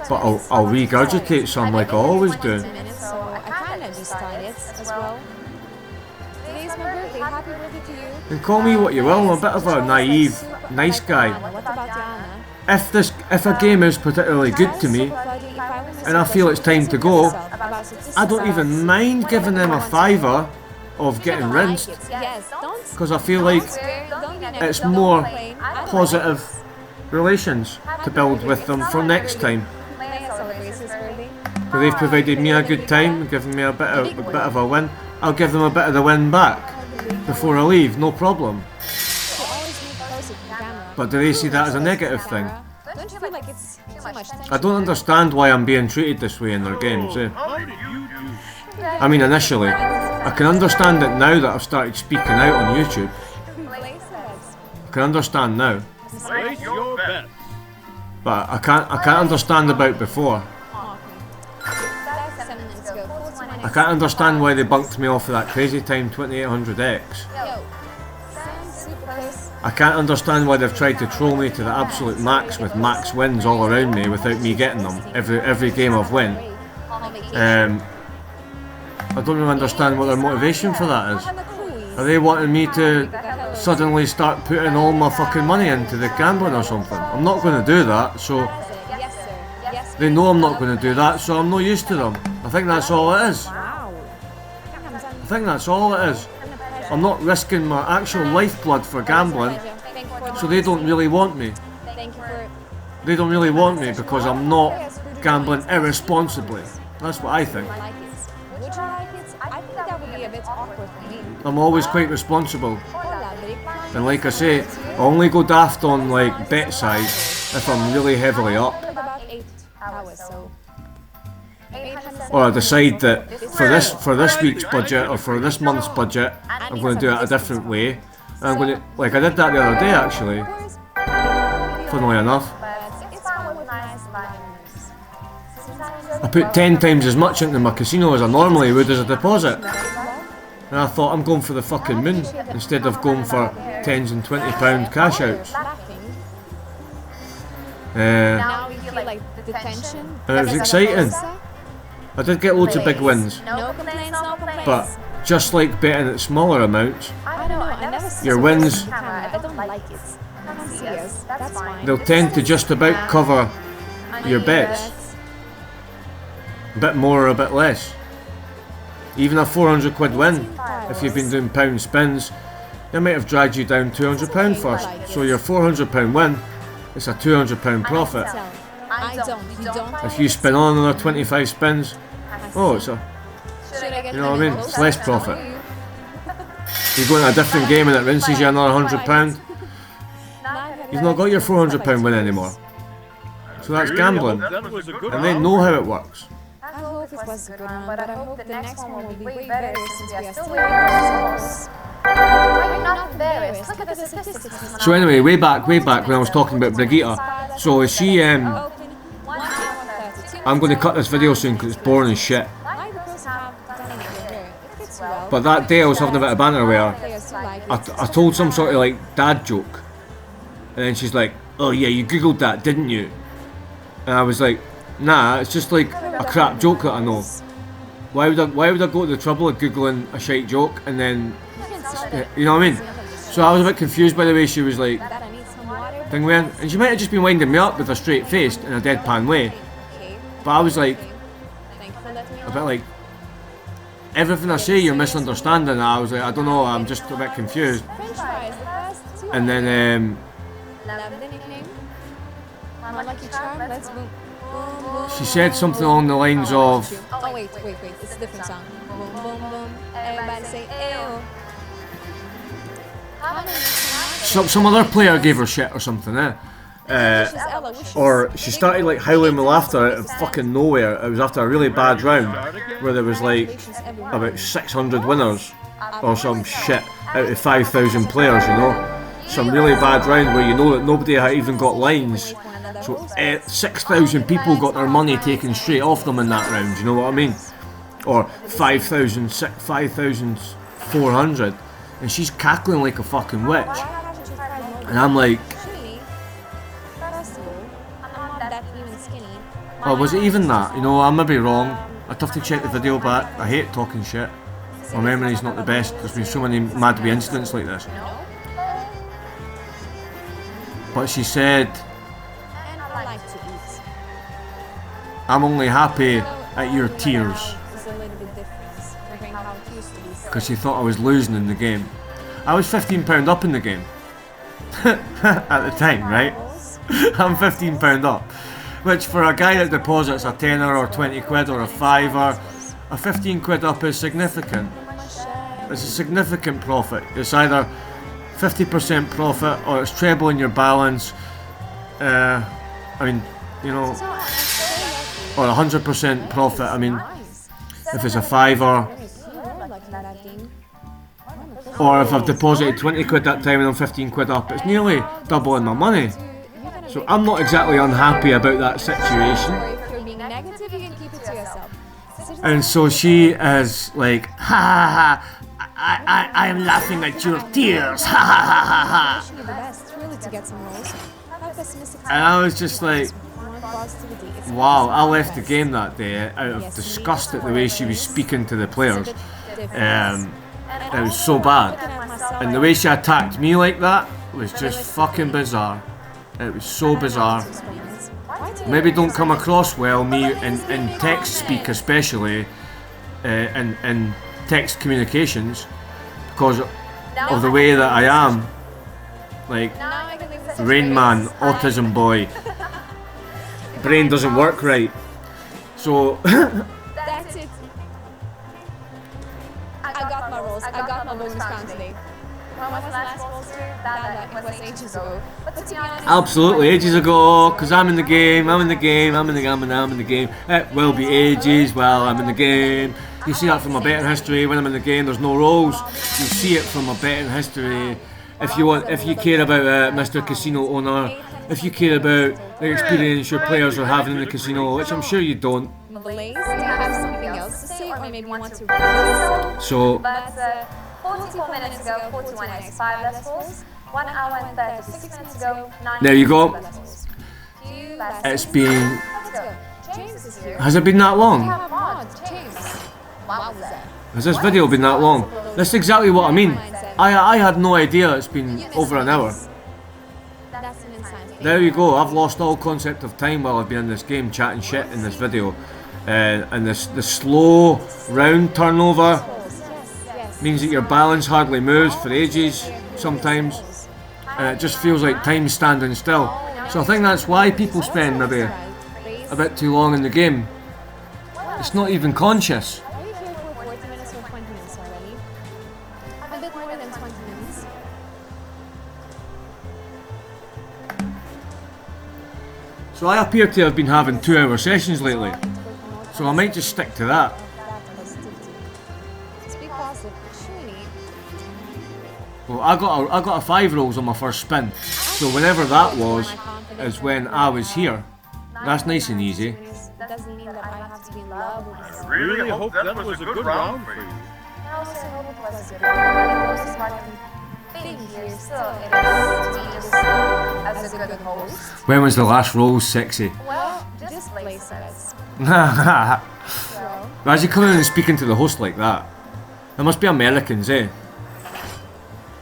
but I'll regurgitate some like I always do. 20 minutes, so I kind of just started as well. Today's my birthday. Happy birthday to you. And call me what you will, I'm a bit of a naive, nice guy. What about Diana? If a game is particularly good to me, and I feel it's time to go, I don't even mind giving them a £5 of getting rinsed, Yes, don't. because I feel like it's more positive relations to build with them for next time. But they've provided me a good time, given me a bit of a win. I'll give them a bit of the win back before I leave, no problem. But do they see that as a negative thing? Don't you feel like it's too much tension? I don't understand why I'm being treated this way in their games. How did you do? I mean, initially, I can understand it now that I've started speaking out on YouTube. I can understand now, Place your bets. but I can't understand about before. That's 7 minutes ago. I can't understand why they bunked me off of that crazy time 2800X. Yo, Sam's super close. I can't understand why they've tried to troll me to the absolute max with max wins all around me without me getting them every game I've win. I don't really understand what their motivation for that is. Are they wanting me to suddenly start putting all my fucking money into the gambling or something? I'm not going to do that, so Yes, sir. Yes, they know I'm not going to do that, so I'm not used to them. I think that's all it is. wow. I think that's all it is. I'm not risking my actual lifeblood for gambling, so they don't really want me. Thank you for. They don't really want me because I'm not gambling irresponsibly. That's what I think. Like it. Would you like it? I think that would be a bit awkward for me. I'm always quite responsible. Hola, very fine. And like I say, I only go daft on like bet side if I'm really heavily up. Like about 8 hours, so. 800 Or I decide that for this week's budget or for this month's budget, I'm going to do it a different way. And I'm going to, like I did that the other day actually, funnily enough. It's fun with nice banners. I put 10 times as much into my casino as I normally would as a deposit. And I thought I'm going for the fucking moon instead of going for £10s and £20 cash outs. Now you feel like the tension. It was exciting. I did get loads of big wins, No complaints, no complaints. but just like betting at smaller amounts, I don't know. I never see your wins, camera. I don't like it. I can't see us. That's fine. they'll tend to just about cover your bets. A bit more or a bit less. Even a 400 quid win, if you've been doing pound spins, they might have dragged you down £200 first. So your £400 win, it's a £200 profit. I don't. You don't. If you spin on another 25 spins, oh, it's a, you know what I mean? It's less profit. You go into a different game and it rinses you another £100. You've not got your £400 win anymore. So that's gambling, That was a good and they round. know how it works. I hope it was a good one, but I hope the next one will be way better since we are still waiting for results. I'm not embarrassed. Look at the statistics. So anyway, way back when I was talking about Brigitte, so she, I'm going to cut this video soon because it's boring as shit. But that day I was having a bit of banter with her. I told some sort of like dad joke, and then she's like, "Oh yeah, you googled that, didn't you?" And I was like, "Nah, it's just like a crap joke that I know. Why would I go to the trouble of googling a shite joke and then, you know what I mean?" So I was a bit confused by the way she was like thing with, and she might have just been winding me up with a straight face in a deadpan way. But I was like, a bit like, everything I say you're misunderstanding. I was like, I don't know, I'm just a bit confused. And then she said something along the lines of, oh wait, it's a different song. Boom, boom, boom. Everybody say ew. some other player gave her shit or something, or she started like howling with laughter out of fucking nowhere. It was after a really bad round where there was like about 600 winners or some shit out of 5,000 players, you know. Some really bad round where you know that nobody had even got lines. So 6,000 people got their money taken straight off them in that round, you know what I mean? Or 5,400, and she's cackling like a fucking witch. And I'm like, oh, was it even that? You know, I may be wrong. I'd have to check the video back. I hate talking shit. My memory's not the best. There's been so many mad wee incidents like this. But she said, "I'm only happy at your tears." Because she thought I was losing in the game. I was £15 up in the game. At the time, right? I'm £15 up. Which for a guy that deposits a tenner or 20 quid or a fiver, a 15 quid up is significant. It's a significant profit. It's either 50% profit or it's trebling your balance. I mean, you know, or 100% profit. I mean, if it's a fiver, or if I've deposited 20 quid that time and I'm 15 quid up, it's nearly doubling my money. So I'm not exactly unhappy about that situation. And so she is like, ha ha ha, I am laughing at your tears, ha ha ha ha ha. And I was just like, wow, I left the game that day out of disgust at the way she was speaking to the players. It was so bad. And the way she attacked me like that was just fucking bizarre. It was so bizarre. Maybe don't come across well, me in text speak especially, in text communications, because of the way that I am. Like, Rain Man, autism boy, brain doesn't work right. So, that's it. I got my rolls. I got my bonus round today. When was the last poster? It was ages ago. But to be honest, absolutely ages ago, because I'm in the game. It will be ages while I'm in the game. You see that from my betting history. When I'm in the game, there's no rolls. You see it from my betting history. If you care about Mr. Casino Owner, if you care about the experience your players are having in the casino, which I'm sure you don't. Blaze, do you have something else to say, or maybe you want to? So. But 44 minutes ago, 41 x 5 less balls. 1 hour and 36 minutes ago, 9 there you go. less balls. It's been. James is here. Has it been that long? James. Wow, was that? Has this video been that long? That's exactly what I mean. I had no idea it's been over an hour. That's an insane thing. There you go, I've lost all concept of time while I've been in this game chatting shit in this video. And the slow round turnover means that your balance hardly moves for ages sometimes. And it just feels like time's standing still. So I think that's why people spend maybe a bit too long in the game. It's not even conscious. Are you here for 40 minutes or 20 minutes already? A bit more than 20 minutes. So I appear to have been having 2-hour sessions lately. So I might just stick to that. Speak positive. Surely. Well, I got a 5 rolls on my first spin. So whenever that was, is when I was here. That's nice and easy. That doesn't mean that I have to be in love with this. I really hope that was a good round for you. I also hope it was a good round. But the most important thing here still it is to me just as a good host. When was the last roll sexy? Well, just place bets. Imagine coming in and speaking to the host like that. They must be Americans, eh?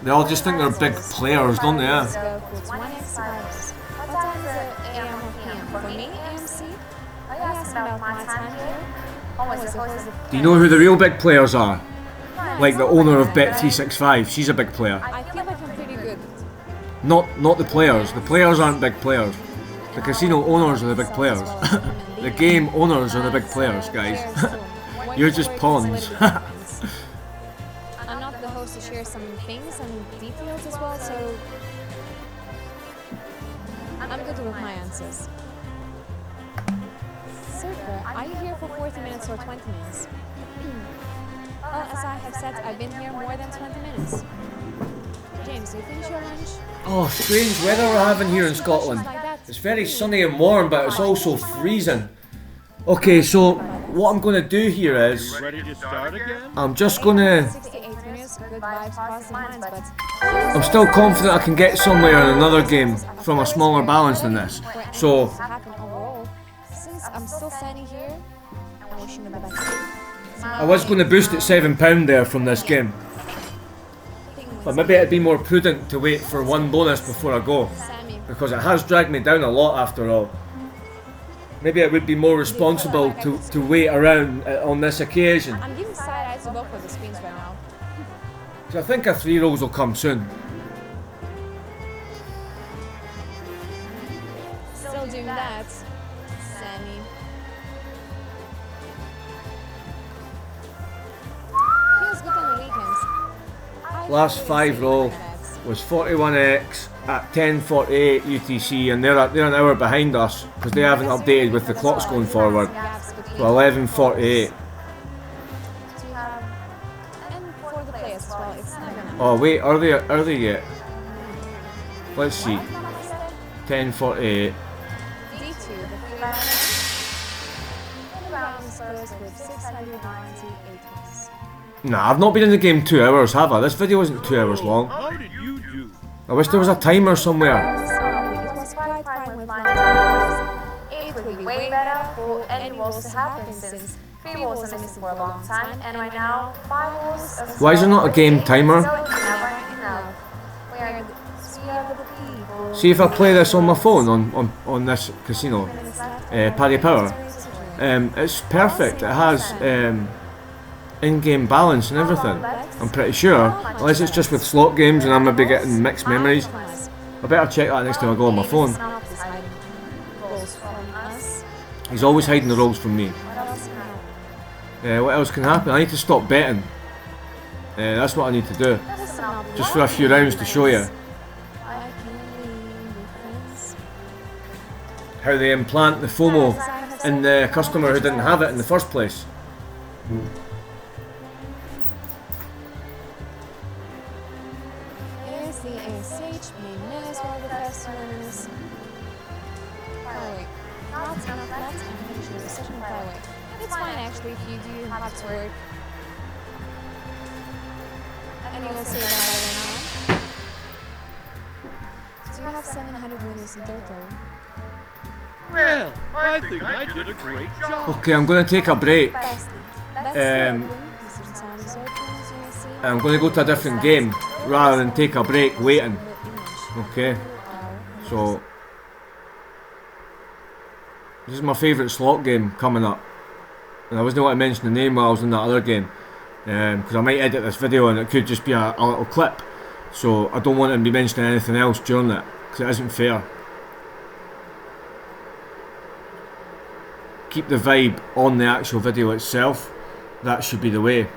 They all just think they're big players, don't they? Go for 1x Icarus. What time is it? AM or PM? For me, AMC, Are you asking about my time here? Always the host of Do you know who the real big players are? Like the owner of Bet365, she's a big player. I feel like I'm pretty good. Not the players. The players aren't big players. The casino owners are the big players. The game owners are the big players, guys. You're just pawns. I'm not the host to share some things and details as well, so I'm good with my answers. Super, are you here for 40 minutes or 20 minutes? Well, as I have said, I've been here more than 20 minutes. James, do you finish your lunch? Oh, strange weather we're having here in Scotland. It's very sunny and warm, but it's also freezing. Okay, so what I'm going to do here is Ready to start again? I'm just going to... 68 minutes, good vibes, positive minds, but I'm still confident I can get somewhere in another game from a smaller balance than this. So happen overall. Since I'm still standing here, I'm wishing you the best. I was going to boost at £7 there from this game. But maybe it'd be more prudent to wait for one bonus before I go. Sammy, Because it has dragged me down a lot after all. Maybe it would be more responsible to wait around on this occasion. I'm giving side eyes to both of the screens right now. So I think a 3 rolls will come soon. Still doing that, Sammy. Feels good on the weekends. Last 5 roll was 41x at 10:48 UTC, and they're an hour behind us because they haven't updated with the clocks going forward. So 11:48. Do you have, and for the players as well, it's not gonna. Oh wait, are they yet? Let's see. 10:48. D2, the three rounds goes with 698 wins. Nah, I've not been in the game 2 hours, have I? This video isn't 2 hours long. How did you do? I wish there was a timer somewhere. It was quite fine with my time. It would be way better for any rolls to happen since 3 rolls are missing for a long time, and right now 5 rolls. Why is there not a game timer? So it's never enough. We are the people. See if I play this on my phone on this casino, Paddy Power. It's perfect. It has in-game balance and everything. I'm pretty sure, unless it's just with slot games and I'm maybe getting mixed memories. I better check that next time I go on my phone. Rolls from us. He's always hiding the rolls from me. What else can happen? I need to stop betting. That's what I need to do. Just for a few rounds to show you I can leave with friends. how they implant the FOMO in the customer who didn't have it in the first place. Is the ASH main minutes for the customers? Highway. Not enough left and finishing the session with highway. It's fine actually if you do have to work. And you will see that by now. Do you have 700 winners in total? Well, I think I did a great job. Okay, I'm going to take a break. That's Um, And I'm going to go to a different game rather than take a break waiting. Okay, so this is my favourite slot game coming up, and I wasn't going to mention the name while I was in that other game, because I might edit this video and it could just be a little clip, so I don't want to be mentioning anything else during it, because it isn't fair. Keep the vibe on the actual video itself, that should be the way.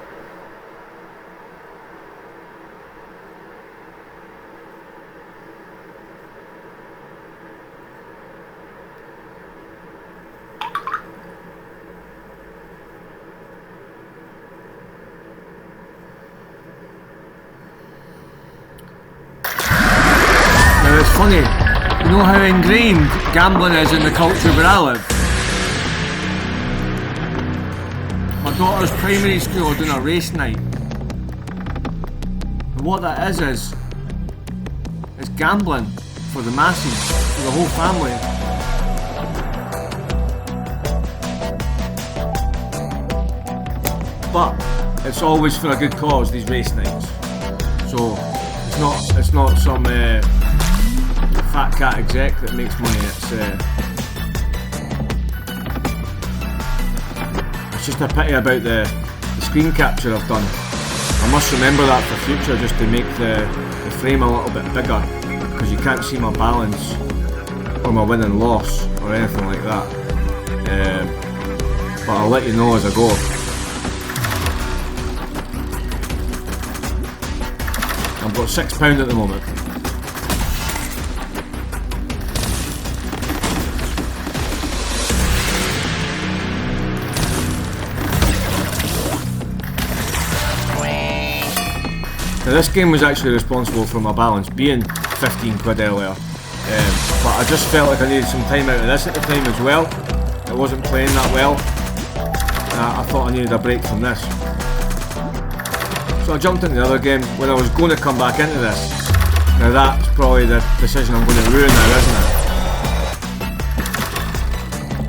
It's funny, you know how ingrained gambling is in the culture where I live? My daughter's primary school are doing a race night. And what that is gambling for the masses, for the whole family. But it's always for a good cause, these race nights. So it's not some fat cat exec that makes money. It's just a pity about the screen capture I've done. I must remember that for future, just to make the frame a little bit bigger, because you can't see my balance or my win and loss or anything like that. But I'll let you know as I go. I've got £6 at the moment. Now this game was actually responsible for my balance being 15 quid earlier, but I just felt like I needed some time out of this at the time as well. It wasn't playing that well. I thought I needed a break from this. So I jumped into the other game when I was going to come back into this. Now that's probably the decision I'm going to ruin now, isn't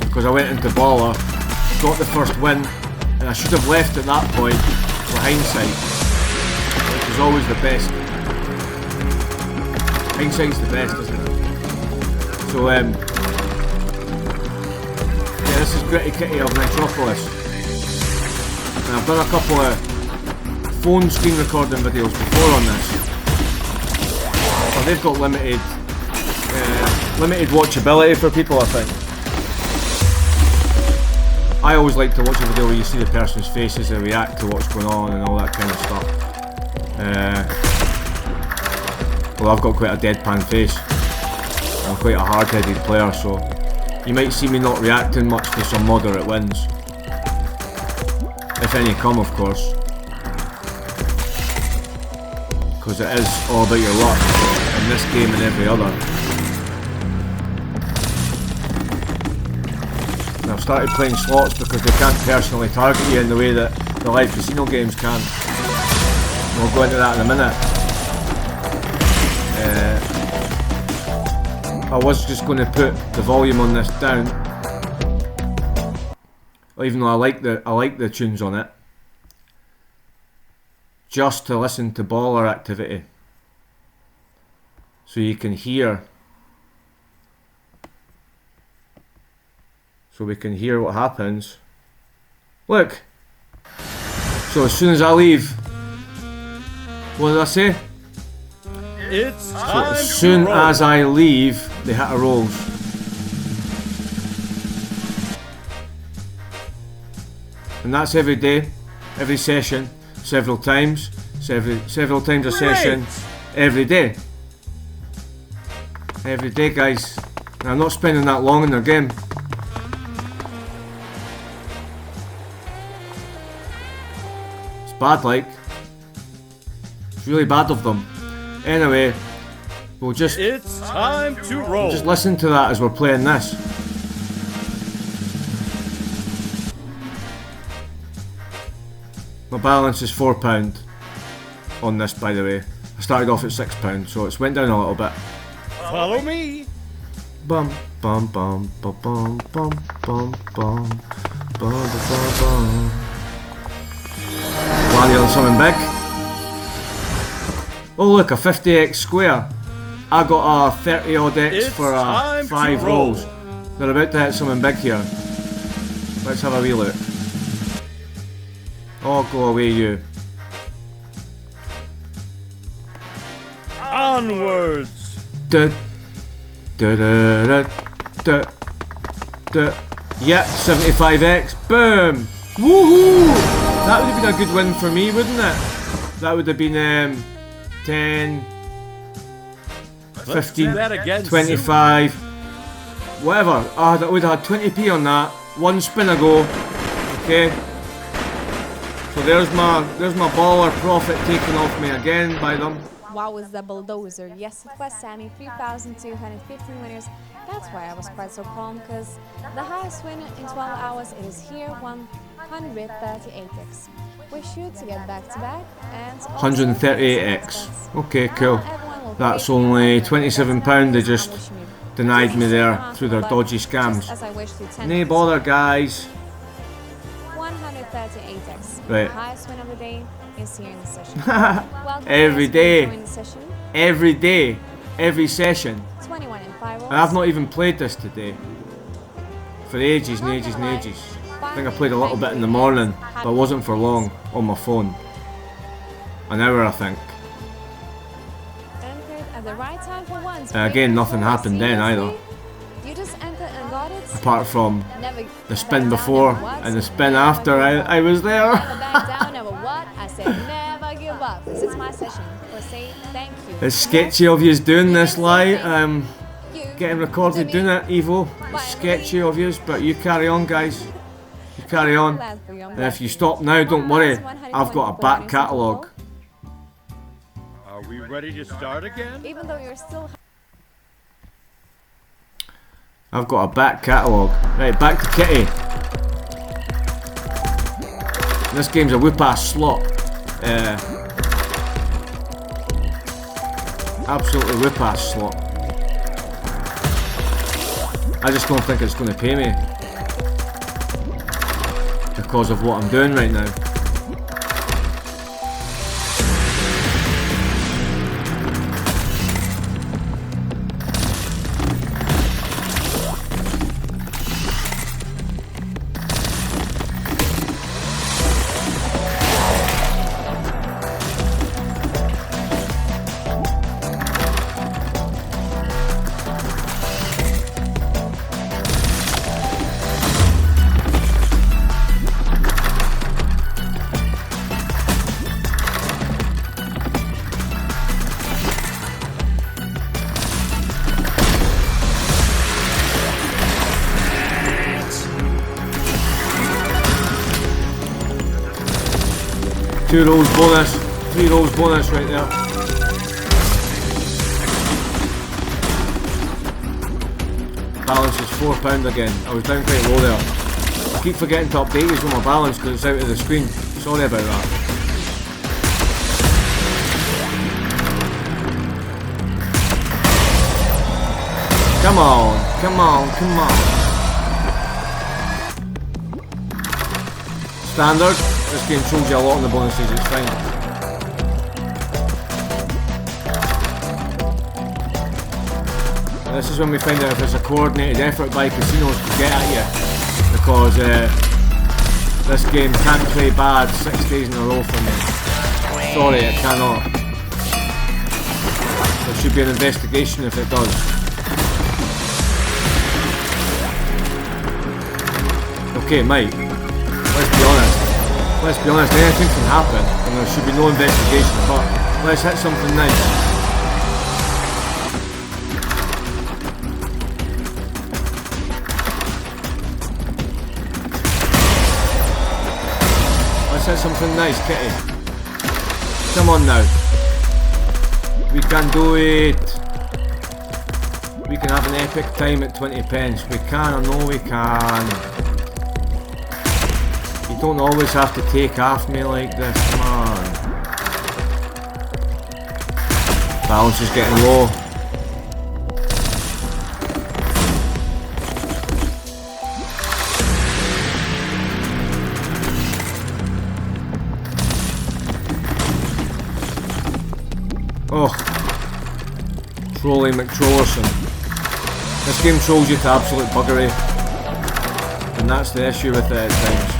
it? Because I went into Baller, got the first win, and I should have left at that point, with hindsight. Which is always the best. Hindsight's the best, isn't it? So yeah, this is Gritty Kitty of Nitropolis. And I've done a couple of phone screen recording videos before on this. But they've got limited watchability for people, I think. I always like to watch a video where you see the person's face as they react to what's going on and all that kind of stuff. Well, I've got quite a deadpan face. I'm quite a hard-headed player, so you might see me not reacting much to some moderate wins. If any come, of course. Because it is all about your luck in this game and every other. And I've started playing slots because they can't personally target you in the way that the live casino games can. We'll go into that in a minute. I was just going to put the volume on this down, even though I like the tunes on it, just to listen to baller activity, so you can hear. So we can hear what happens. Look. So as soon as I leave. What did I say? It's time so as soon as I leave, the hitter rolls. And that's every day, every session, several times a session, every day. Every day, guys. And I'm not spending that long in their game. It's bad, like. It's really bad of them. Anyway, it's time to roll. Just listen to that as we're playing this. My balance is £4 on this, by the way. I started off at £6, so it's went down a little bit. Follow me. Bum bum bum bum bum bum bum bum bum bum bum. Planning on something big? Oh look, a 50x square. I got a 30 odd X It's for a time to 5 roll. rolls. They're about to hit something big here. Let's have a wee look. Oh, go away you. Onwards. Duh. Duh, duh, duh, duh, duh. Yep, 75x. Boom! Woohoo! That would have been a good win for me, wouldn't it? That would have been 10, Let's do 15, that again 25, whatever. Ah, that would have had 20p on that. One spin ago. Okay. So there's my baller profit taken off me again by them. Wow, was the bulldozer. Yes, it was Sammy, 3,215 winners. That's why I was quite so calm, because the highest win in 12 hours it is here, 138x. We shoot to get back to back and 138x. Okay, cool. That's only £27 they just denied me there through their dodgy scams. Nay bother, guys. 138x. Right. The highest win of the day is here in the session. Every day. The session. Every day. Every session. 21 and 5 And I've not even played this today. For ages and ages and ages. I think I played a little bit in the morning, but it wasn't for long on my phone. An hour, I think. Entered at the right time for once. Again, nothing happened then either. You just entered and got it. Apart from Never the spin back down, before never what? and the spin after I was there. Never back down, never what? I said never give up. This is my session. For say thank you. It's sketchy of you doing this lie. You, Getting recorded doing it, Evo. It's sketchy of you, but you carry on, guys. You carry on. And if you stop now, don't worry. I've got a back catalogue. Are we ready to start again? Even though you're still I've got a back catalogue. Right, back to Kitty. This game's a whoop-ass slot. Absolutely whoop-ass slot. I just don't think it's going to pay me. Because of what I'm doing right now. Two rolls bonus, 3 rolls bonus right there. Balance is £4 again. I was down quite low there. I keep forgetting to update you on my balance because it's out of the screen. Sorry about that. Come on, come on, come on. Standard. This game shows you a lot on the bonuses, it's fine. And this is when we find out if it's a coordinated effort by casinos to get at you. Because this game can't play bad 6 days in a row for me. Sorry, it cannot. There should be an investigation if it does. Okay, Mike, let's be honest. Let's be honest, anything can happen and there should be no investigation, but let's hit something nice. Let's hit something nice, Kitty. Come on now. We can do it. We can have an epic time at 20 pence. We can, I know we can. You don't always have to take off me like this, come on. Balance is getting low. Oh. Trolling McTrollerson. This game trolls you to absolute buggery. And that's the issue with it at times.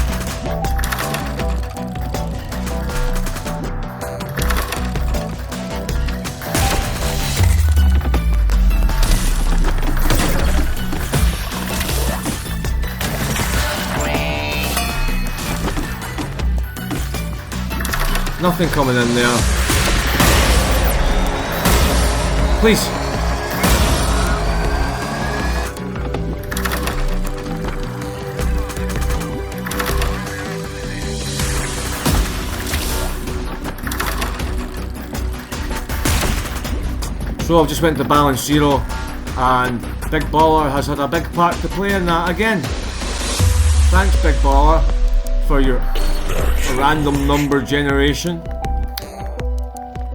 Nothing coming in there. Please. So I've just went to balance 0 and Big Baller has had a big part to play in that again. Thanks Big Baller for your random number generation.